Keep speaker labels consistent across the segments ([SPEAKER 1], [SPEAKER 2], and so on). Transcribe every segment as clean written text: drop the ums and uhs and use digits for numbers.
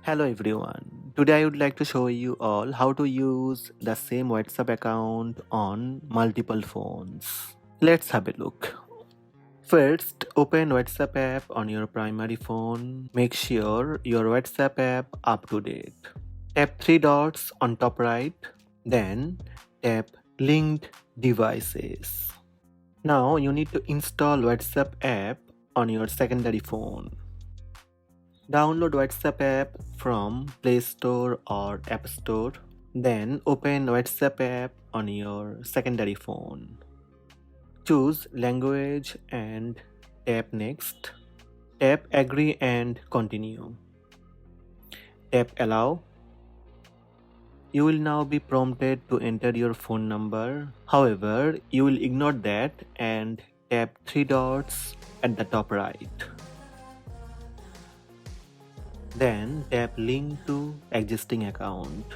[SPEAKER 1] Hello everyone. Today I would like to show you all how to use the same WhatsApp account on multiple phones. Let's have a look. First, open WhatsApp app on your primary phone. Make sure your WhatsApp app up to date. Tap three dots on top right. Then tap linked devices. Now you need to install WhatsApp app on your secondary phone. Download WhatsApp app from Play Store or App Store. Then open WhatsApp app on your secondary phone. Choose language and tap next. Tap agree and continue. Tap allow. You will now be prompted to enter your phone number. However, you will ignore that and tap three dots at the top right. Then tap link to existing account.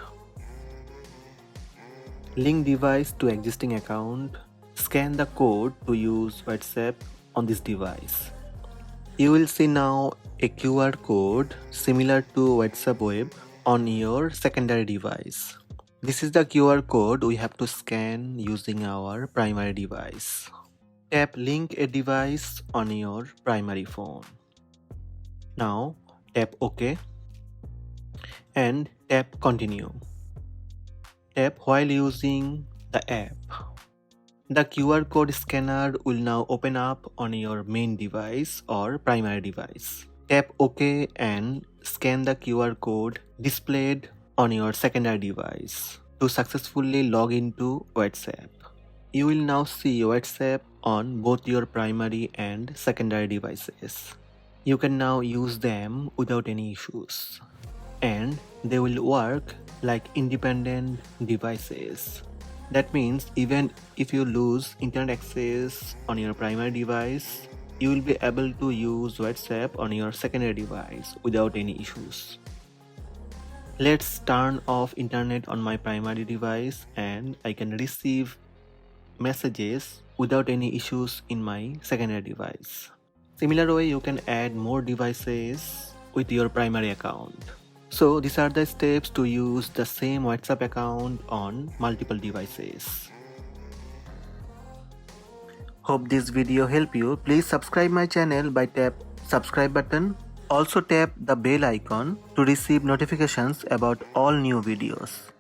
[SPEAKER 1] Link device to existing account. Scan the code to use WhatsApp on this device. You will see now a QR code similar to WhatsApp web on your secondary device. This is the QR code we have to scan using our primary device. Tap link a device on your primary phone. Now tap OK and tap continue. Tap while using the app. The QR code scanner will now open up on your main device or primary device. Tap OK and scan the QR code displayed on your secondary device to successfully log into WhatsApp. You will now see WhatsApp on both your primary and secondary devices. You can now use them without any issues, and they will work like independent devices. That means even if you lose internet access on your primary device, you will be able to use WhatsApp on your secondary device without any issues. Let's turn off internet on my primary device and I can receive messages without any issues in my secondary device. Similar way, you can add more devices with your primary account. So these are the steps to use the same WhatsApp account on multiple devices. Hope this video helped you. Please subscribe my channel by tap subscribe button. Also tap the bell icon to receive notifications about all new videos.